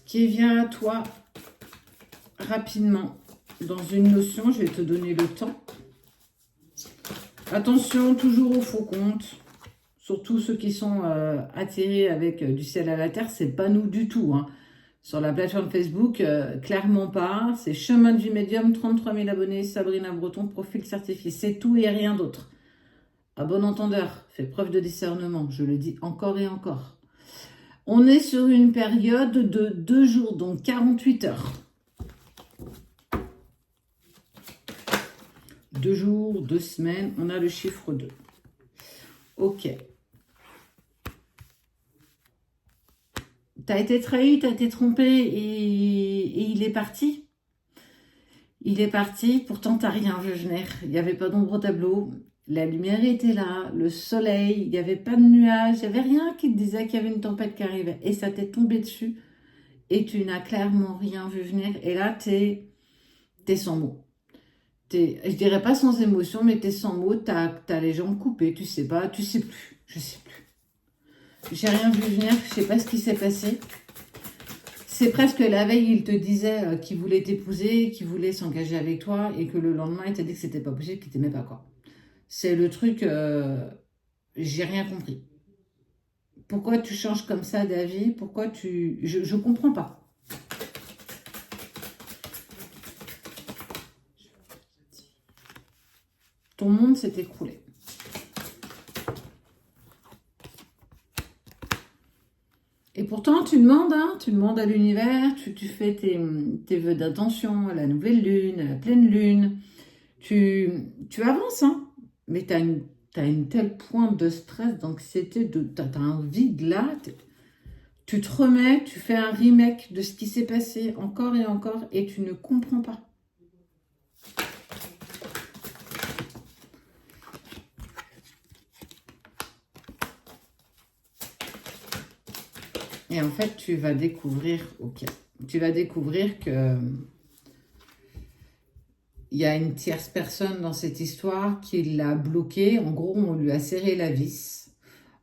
qui vient à toi rapidement dans une notion. Je vais te donner le temps. Attention toujours aux faux comptes. Surtout ceux qui sont attirés avec du ciel à la terre. C'est pas nous du tout. Hein. Sur la plateforme Facebook, clairement pas. C'est Chemin du Médium, 33 000 abonnés, Sabrina Breton, profil certifié. C'est tout et rien d'autre. À bon entendeur, fais preuve de discernement. Je le dis encore et encore. On est sur une période de 2 jours, donc 48 heures. 2 jours, 2 semaines, on a le chiffre 2. Ok. T'as été trahi, t'as été trompé et il est parti. Il est parti, pourtant t'as rien vu venir. Il n'y avait pas d'ombre au tableau. La lumière était là, le soleil, il n'y avait pas de nuages, il n'y avait rien qui te disait qu'il y avait une tempête qui arrivait. Et ça t'est tombé dessus et tu n'as clairement rien vu venir. Et là, t'es sans mots. Je dirais pas sans émotion, mais t'es sans mots, t'as les jambes coupées, tu sais pas, tu sais plus, je sais plus. J'ai rien vu venir, je sais pas ce qui s'est passé. C'est presque la veille, il te disait qu'il voulait t'épouser, qu'il voulait s'engager avec toi, et que le lendemain, il t'a dit que c'était pas possible, qu'il t'aimait pas, quoi. C'est le truc, j'ai rien compris. Pourquoi tu changes comme ça d'avis? Pourquoi tu... Je comprends pas. Ton monde s'est écroulé. Et pourtant, tu demandes à l'univers, tu fais tes vœux d'intention, à la nouvelle lune, à la pleine lune. Tu avances, hein, mais tu as une telle pointe de stress, d'anxiété, tu as un vide là. Tu te remets, tu fais un remake de ce qui s'est passé encore et tu ne comprends pas. Et en fait, tu vas découvrir, ok, tu vas découvrir que il y a une tierce personne dans cette histoire qui l'a bloqué. En gros, on lui a serré la vis.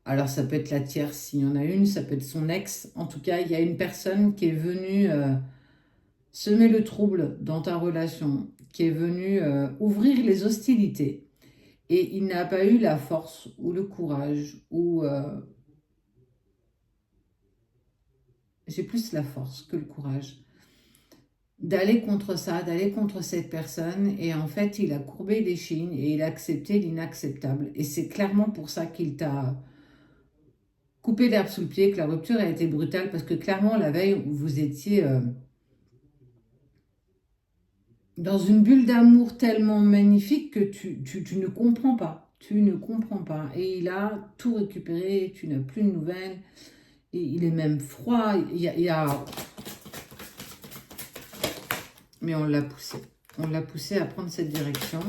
Alors, ça peut être la tierce, s'il y en a une, ça peut être son ex. En tout cas, il y a une personne qui est venue semer le trouble dans ta relation, qui est venue ouvrir les hostilités. Et il n'a pas eu la force ou le courage ou... j'ai plus la force que le courage d'aller contre ça, d'aller contre cette personne. Et en fait, il a courbé les chines et il a accepté l'inacceptable. Et c'est clairement pour ça qu'il t'a coupé l'herbe sous le pied, que la rupture a été brutale, parce que clairement, la veille, vous étiez dans une bulle d'amour tellement magnifique que tu ne comprends pas. Tu ne comprends pas. Et il a tout récupéré, tu n'as plus de nouvelles. Et il est même froid. Il y a... Mais on l'a poussé. On l'a poussé à prendre cette direction.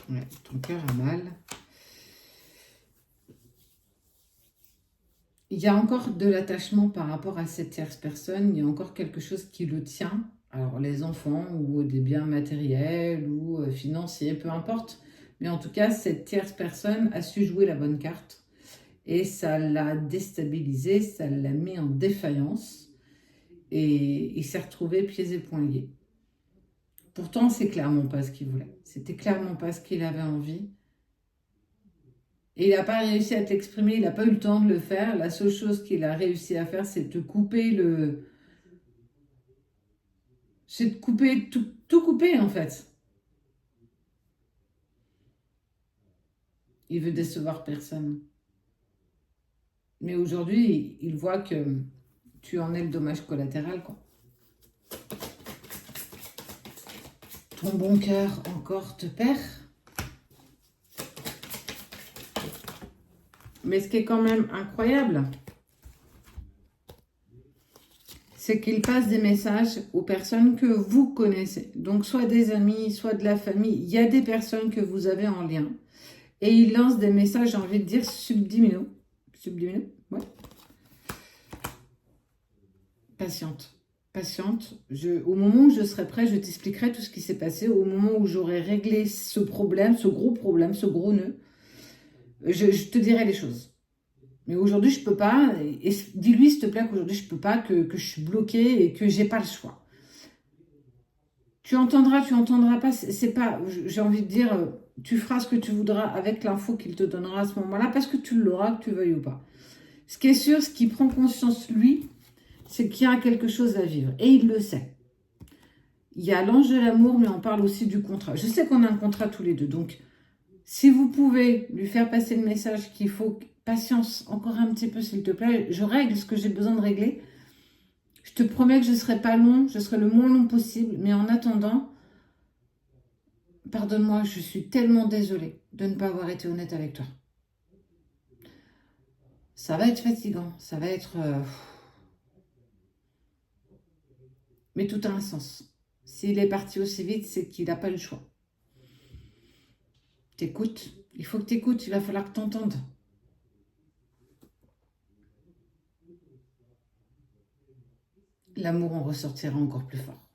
Ouais, ton cœur a mal. Il y a encore de l'attachement par rapport à cette tierce personne. Il y a encore quelque chose qui le tient. Alors, les enfants ou des biens matériels ou financiers, peu importe. Mais en tout cas, cette tierce personne a su jouer la bonne carte. Et ça l'a déstabilisé, ça l'a mis en défaillance. Et il s'est retrouvé pieds et poings liés. Pourtant, c'est clairement pas ce qu'il voulait. C'était clairement pas ce qu'il avait envie. Et il n'a pas réussi à t'exprimer, il n'a pas eu le temps de le faire. La seule chose qu'il a réussi à faire, c'est de te couper le... C'est de couper, tout couper en fait. Il veut décevoir personne. Mais aujourd'hui, il voit que tu en es le dommage collatéral, quoi. Ton bon cœur encore te perd. Mais ce qui est quand même incroyable, c'est qu'il passe des messages aux personnes que vous connaissez. Donc, soit des amis, soit de la famille. Il y a des personnes que vous avez en lien. Et il lance des messages, j'ai envie de dire, subliminaux. Subliminaux, ouais. Patiente. Patiente. Au moment où je serai prête, je t'expliquerai tout ce qui s'est passé. Au moment où j'aurai réglé ce problème, ce gros nœud, je te dirai les choses. Mais aujourd'hui, je peux pas. Et dis-lui, s'il te plaît, qu'aujourd'hui, je peux pas, que je suis bloquée et que j'ai pas le choix. Tu entendras pas. C'est pas. J'ai envie de dire, tu feras ce que tu voudras avec l'info qu'il te donnera à ce moment-là, parce que tu l'auras, que tu veuilles ou pas. Ce qui est sûr, ce qui prend conscience, lui, c'est qu'il y a quelque chose à vivre. Et il le sait. Il y a l'ange de l'amour, mais on parle aussi du contrat. Je sais qu'on a un contrat tous les deux. Donc, si vous pouvez lui faire passer le message qu'il faut patience, encore un petit peu, s'il te plaît, je règle ce que j'ai besoin de régler. Je te promets que je ne serai pas long, je serai le moins long possible. Mais en attendant, pardonne-moi, je suis tellement désolée de ne pas avoir été honnête avec toi. Ça va être fatigant, ça va être... Mais tout a un sens. S'il est parti aussi vite, c'est qu'il n'a pas le choix. T'écoutes. Il faut que t'écoutes, il va falloir que t'entendes. L'amour en ressortira encore plus fort.